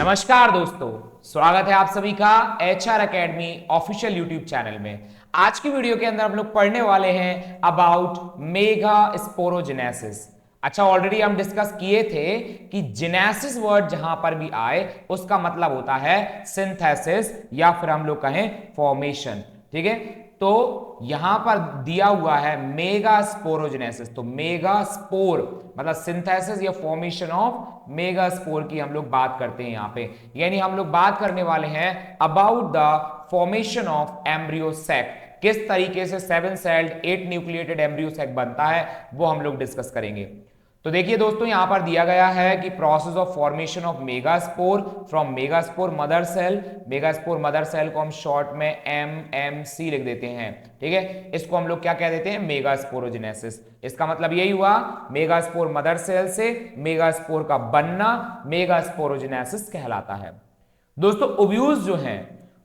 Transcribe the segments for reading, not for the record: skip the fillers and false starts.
नमस्कार दोस्तों, स्वागत है आप सभी का HR academy official YouTube channel में। आज की वीडियो के अंदर हम लोग पढ़ने वाले हैं अबाउट मेगा स्पोरोजेनेसिस। अच्छा, ऑलरेडी हम डिस्कस किए थे कि जेनेसिस वर्ड जहां पर भी आए उसका मतलब होता है सिंथेसिस या फिर हम लोग कहें फॉर्मेशन। ठीक है, तो यहां पर दिया हुआ है मेगा स्पोरोजेनेसिस, तो मेगा स्पोर मतलब सिंथेसिस या फॉर्मेशन ऑफ मेगा स्पोर की हम लोग बात करते हैं यहां पे। यानी हम लोग बात करने वाले हैं about the formation of embryo sac. किस तरीके से 7 सेल्ड 8 न्यूक्लिएटेड एम्ब्रियो सैक बनता है वो हम लोग डिस्कस करेंगे। तो देखिए दोस्तों, यहां पर दिया गया है कि process of formation of megaspore from megaspore mother cell. Megaspore mother cell को हम शॉर्ट में MMC लिख देते हैं। ठीक है, इसको हम लोग क्या कह देते हैं, मेगास्पोरोजेनेसिस। इसका मतलब यही हुआ, मेगास्पोर मदर सेल से मेगास्पोर का बनना मेगास्पोरोजेनेसिस कहलाता है। दोस्तों ओव्यूल्स जो हैं,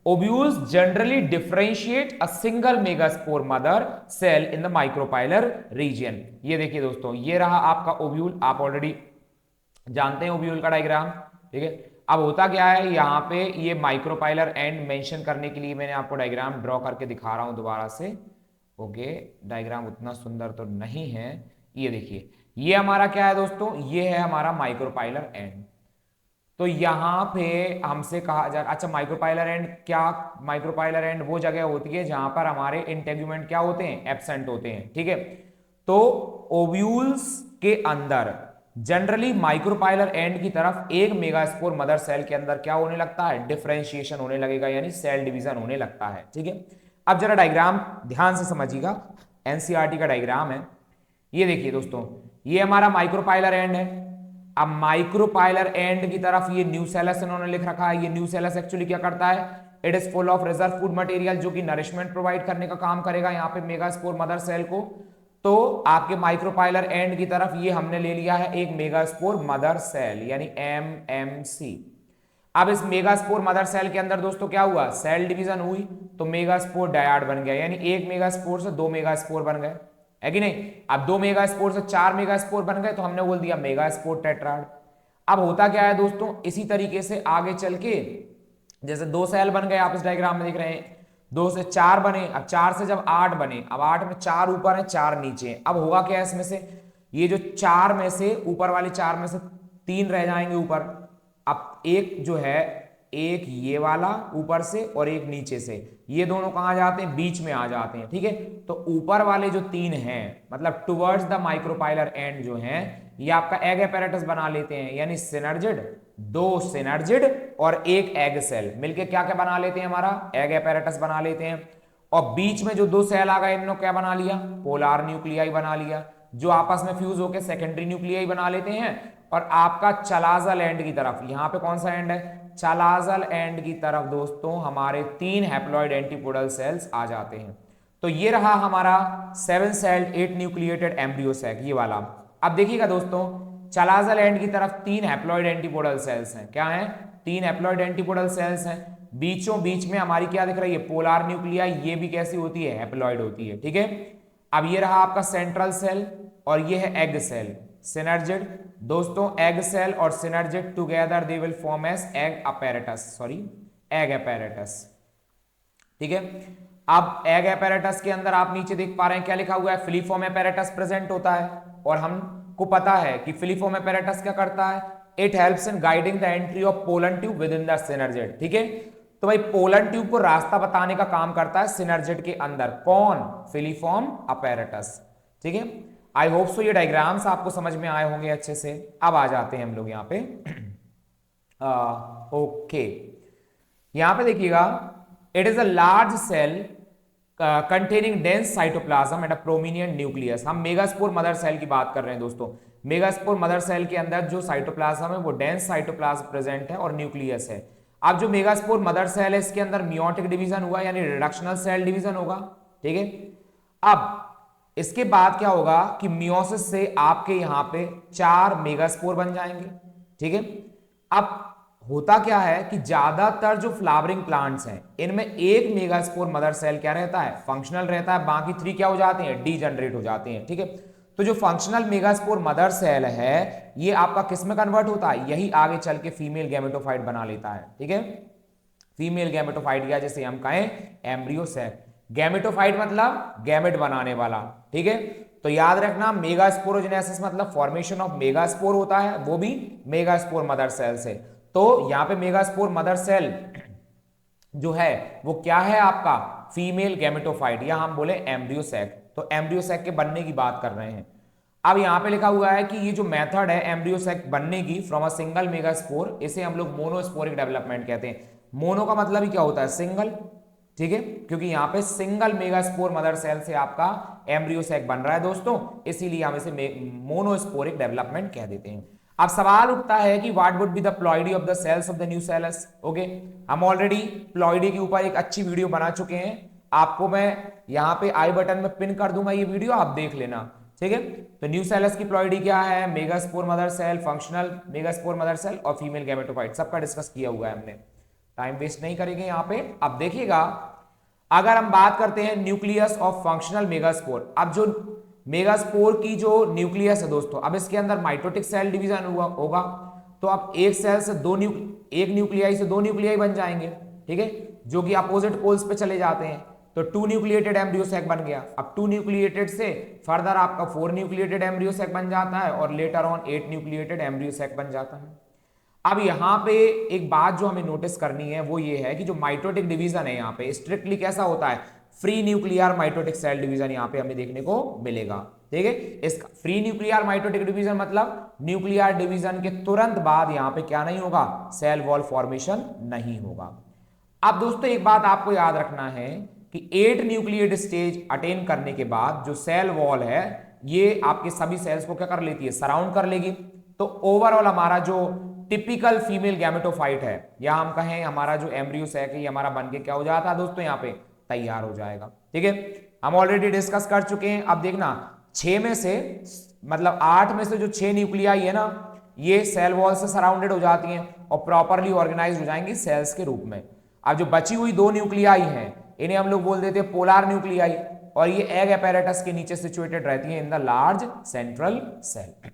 ovules generally differentiate a single megaspore mother cell in the micropylar region. ये देखिए दोस्तों, ये रहा आपका ओव्यूल, आप ऑलरेडी जानते हैं ओव्यूल का डायग्राम। ठीक है, अब होता क्या है, यहाँ पे ये माइक्रोपाइलर एंड मेंशन करने के लिए मैंने आपको डायग्राम ड्रॉ करके दिखा रहा हूं दोबारा से। ओके, डायग्राम उतना सुंदर तो नहीं है। ये देखिए, ये हमारा क्या है दोस्तों, ये है हमारा माइक्रोपाइलर एंड। तो यहां पे हमसे कहा जा, अच्छा माइक्रोपाइलर एंड क्या, माइक्रोपाइलर एंड वो जगह होती है जहां पर हमारे इंटेगुमेंट क्या होते हैं, एब्सेंट होते हैं। ठीक है, तो ओव्यूल्स के अंदर जनरली माइक्रोपाइलर एंड की तरफ एक मेगास्पोर मदर सेल के अंदर क्या होने लगता है, डिफरेंशिएशन होने लगेगा, यानी सेल डिवीजन होने लगता है। ठीक है, अब जरा डायग्राम ध्यान से समझिएगा, एनसीईआरटी का डायग्राम है। ये देखिए दोस्तों, ये हमारा माइक्रोपाइलर एंड है। अब माइक्रोपाइलर एंड की तरफ ये न्यूसेलस इन्होंने लिख रखा है। ये न्यूसेलस एक्चुअली क्या करता है, it is full of reserve food material, जो कि नरिशमेंट प्रोवाइड करने का काम करेगा यहाँ पे मेगास्पोर मदर सेल को। तो आपके माइक्रोपाइलर एंड की तरफ ये हमने ले लिया है एक मेगास्पोर मदर सेल यानी MMC। अब इस मेगास्पोर मदर सेल के अंदर दोस्तों क्या हुआ, सेल डिवीजन हुई, तो मेगास्पोर डायड बन गया, यानी एक मेगास्पोर से 2 मेगास्पोर बन गए, है कि नहीं। अब 2 मेगास्पोर से 4 मेगास्पोर बन गए, तो हमने बोल दिया मेगास्पोर टेट्राड। अब होता क्या है दोस्तों, इसी तरीके से आगे चल के जैसे 2 सेल बन गए, आप इस डायग्राम में देख रहे हैं, 2 से 4 बने, अब 4 से जब 8 बने, अब 8 में 4 ऊपर है 4 नीचे है। अब होगा क्या, इसमें से ये जो 4 में से ऊपर वाले 4 में से 3 रह जाएंगे ऊपर। अब एक जो है, एक ये वाला ऊपर से और एक नीचे से, ये दोनों कहां जाते हैं, बीच में आ जाते हैं। ठीक है, तो ऊपर वाले जो 3 हैं मतलब टुवर्ड्स द माइक्रोपाइलर एंड जो हैं, ये आपका एग एपेरेटस बना लेते हैं, यानी सिनर्जिड, 2 सिनर्जिड और एक एग सेल मिलके क्या क्या बना लेते हैं, हमारा एग एपेरेटस बना लेते हैं। और बीच में जो 2 सेल आ गए, इन्होंने क्या बना लिया, पोलार न्यूक्लियाई बना लिया, जो आपस में फ्यूज होकर सेकेंडरी न्यूक्लियाई बना लेते हैं। और आपका चलाजल एंड की तरफ, यहां पे कौन सा एंड है, चलाजल एंड की तरफ दोस्तों हमारे 3 हैप्लॉइड एंटीपोडल सेल्स आ जाते हैं। तो ये रहा हमारा 7 सेल्ड 8 न्यूक्लिएटेड एम्ब्रियो सैक, ये वाला। अब देखिएगा दोस्तों, चलाजल एंड की तरफ 3 हैप्लॉइड एंटीपोडल सेल्स हैं, क्या हैं, 3 हैप्लॉइड एंटीपोडल सेल्स हैं। बीचों बीच में हमारी क्या दिख रही है, पोलार न्यूक्लिया, ये भी कैसी होती है, हैप्लॉइड होती है। ठीक है, अब ये रहा आपका सेंट्रल सेल और ये है एग सेल, सिनर्जिड। दोस्तों एग सेल और synergid together they will form as egg apparatus, sorry egg apparatus. ठीक है, अब एग अपैरेटस के अंदर आप नीचे देख पा रहे हैं क्या लिखा हुआ है, फिलीफॉर्म अपैरेटस प्रेजेंट होता है। और हमको पता है कि फिलीफॉर्म अपैरेटस क्या करता है, it helps in guiding the entry of pollen tube with in the synergid. ठीक है, तो भाई पोलन ट्यूब को रास्ता बताने का काम करता है सिनर्जिड के अंदर, कौन, फिलीफॉर्म अपैरेटस। ठीक है, आई होप सो ये डायग्राम्स आपको समझ में आए होंगे अच्छे से। अब आ जाते हैं हम लोग यहाँ पे ओके, यहां पे देखिएगा, it is a large cell containing dense cytoplasm and a prominent nucleus. हम मेगास्पोर मदर सेल की बात कर रहे हैं दोस्तों। मेगास्पोर मदर सेल के अंदर जो साइटोप्लाज्म है वो डेंस साइटोप्लाज्म प्रेजेंट है और न्यूक्लियस है। अब जो मेगास्पोर मदर सेल है, इसके अंदर मियोटिक डिवीजन हुआ यानी रिडक्शनल सेल डिवीजन होगा। ठीक है, अब इसके बाद क्या होगा कि मियोसिस से आपके यहां पे 4 मेगास्पोर बन जाएंगे। ठीक है, अब होता क्या है कि ज्यादातर जो फ्लावरिंग प्लांट्स हैं इनमें एक मेगास्पोर मदर सेल क्या रहता है, फंक्शनल रहता है, बाकी 3 क्या हो जाते हैं, डीजनरेट हो जाते हैं। ठीक है, तो जो फंक्शनल मेगास्पोर मदर सेल है ये आपका किस में कन्वर्ट होता है, यही आगे चल के फीमेल गैमेटोफाइट बना लेता है। ठीक है, फीमेल गैमेटोफाइट या जैसे हम कहें एम्ब्रियो सैक। गैमेटोफाइट मतलब गैमेट बनाने वाला। ठीक है, तो याद रखना मेगास्पोरोजेनेसिस मतलब फॉर्मेशन ऑफ मेगास्पोर होता है, वो भी मेगास्पोर मदर सेल से। तो यहां पे मेगास्पोर मदर सेल जो है वो क्या है आपका फीमेल गैमेटोफाइट या हम बोले एम्ब्रियो सैक। तो एम्ब्रियो सैक के बनने की बात कर रहे हैं। अब यहां पे लिखा हुआ है कि ये जो मेथड है एम्ब्रियो सैक बनने की फ्रॉम अ सिंगल मेगास्पोर, इसे हम लोग मोनोस्पोरिक डेवलपमेंट कहते हैं। मोनो का मतलब ही क्या होता है, सिंगल। ठीक है, क्योंकि यहां पे सिंगल मेगास्पोर मदर सेल से आपका एम्ब्रियो सैक बन रहा है दोस्तों, इसीलिए हम इसे मोनोस्पोरिक डेवलपमेंट कह देते हैं। अब सवाल उठता है कि what would be the ploidy of the cells of the nucellus. Okay, हम ऑलरेडी प्लॉइडी के ऊपर एक अच्छी वीडियो बना चुके हैं, आपको मैं यहां पे आई बटन में पिन कर दूंगा, ये वीडियो आप देख लेना। ठीक है, तो न्यूसेलस की प्लॉइडी क्या है, megaspore mother cell, functional megaspore mother cell और फीमेल गैमेटोफाइट, सबका डिस्कस किया हुआ है हमने, टाइम वेस्ट नहीं करेंगे यहां पे। अब देखिएगा, अगर हम बात करते हैं न्यूक्लियस ऑफ फंक्शनल मेगास्पोर, अब जो मेगास्पोर की जो न्यूक्लियस है दोस्तों, अब इसके अंदर माइटोटिक सेल डिवीजन होगा, तो अब एक सेल से एक न्यूक्लियाई से दो न्यूक्लियाई बन जाएंगे। ठीक है, जो कि अपोजिट पोल्स पे चले जाते हैं, तो 2 न्यूक्लिएटेड एम्ब्रियो सैक बन गया। अब 2 न्यूक्लिएटेड से फर्दर आपका 4 न्यूक्लिएटेड एम्ब्रियो सैक बन जाता है और later on 8 nucleated embryo sac बन जाता है। अब यहां पे एक बात जो हमें नोटिस करनी है वो ये है कि जो माइटोटिक डिवीजन है यहाँ पे स्ट्रिक्टली कैसा होता है, free nuclear mitotic cell division यहाँ पे हमें देखने को मिलेगा। ठीक है, इसका फ्री न्यूक्लियर माइटोटिक डिवीजन मतलब न्यूक्लियर डिवीजन के तुरंत बाद यहाँ पे क्या नहीं होगा, सेल वॉल फॉर्मेशन नहीं होगा। अब दोस्तों एक बात आपको याद रखना है कि 8 न्यूक्लिएट स्टेज अटेन करने के बाद जो सेल वॉल है ये आपके सभी सेल्स को क्या कर लेती है, सराउंड कर लेगी। तो ओवरऑल हमारा जो टिपिकल फीमेल गैमेटोफाइट है या हम कहें हमारा जो एम्ब्रियो सैक है ये हमारा बनके क्या हो जाता है दोस्तों, यहाँ पे तैयार हो जाएगा। ठीक है, हम ऑलरेडी डिस्कस कर चुके हैं। अब देखना 6 में से मतलब 8 में से जो 6 न्यूक्लियाई है ना ये सेल वॉल से सराउंडेड हो जाती हैं और प्रॉपरली ऑर्गेनाइज हो जाएंगी सेल्स के रूप में। अब जो बची हुई 2 न्यूक्लियाई हैं इन्हें हम लोग बोल देते हैं पोलर न्यूक्लियाई, और ये एग एपेरेटस के नीचे सिचुएटेड रहती है in the large central cell.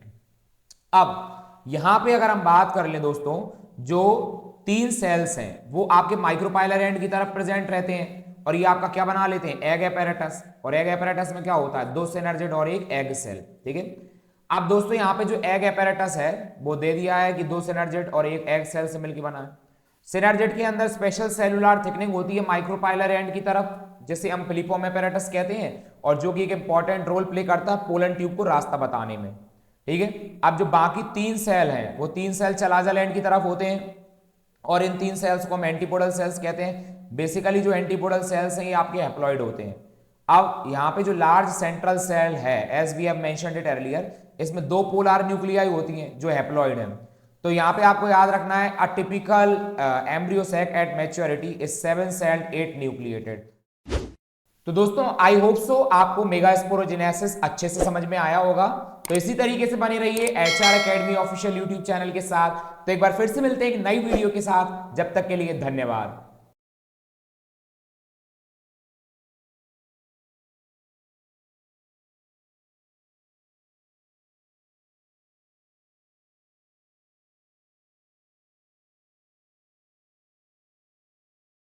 अब यहां पे अगर हम बात कर लें दोस्तों, जो 3 सेल्स हैं वो आपके माइक्रोपाइलर एंड की तरफ प्रेजेंट रहते हैं और ये आपका क्या बना लेते हैं, एग एपेरेटस। और एग एपेरेटस में क्या होता है, 2 सिनर्जिड और एक एग सेल। ठीक है, अब दोस्तों यहाँ पे जो एग एपेरेटस है वो दे दिया है कि 2 सिनर्जिड और एक एग सेल से मिलकर बना है। सिनर्जिड के अंदर स्पेशल सेलुलर थिकनिंग होती है माइक्रोपाइलर एंड की तरफ, जिसे हम फिलिफॉर्म एपेरेटस कहते हैं, और जो कि एक इंपॉर्टेंट रोल प्ले करता है पोलन ट्यूब को रास्ता बताने में। ठीक है, अब जो बाकी 3 सेल हैं वो 3 सेल चलाजा लैंड की तरफ होते हैं और इन 3 सेल्स को हम एंटीपोडल सेल्स कहते हैं। बेसिकली जो एंटीपोडल सेल्स हैं ये आपके हैप्लॉइड होते हैं। अब यहाँ पे जो लार्ज सेंट्रल सेल है as we have mentioned it earlier, इसमें 2 पोलर न्यूक्लियाई होती हैं जो हैप्लॉइड हैं। तो यहाँ पे आपको याद रखना है a typical embryo sac at maturity is 7 celled 8 nucleated. तो दोस्तों आई होप सो आपको मेगास्पोरोजेनेसिस अच्छे से समझ में आया होगा। तो इसी तरीके से बने रहिए HR academy official YouTube channel के साथ। तो एक बार फिर से मिलते हैं एक नई वीडियो के साथ, जब तक के लिए धन्यवाद।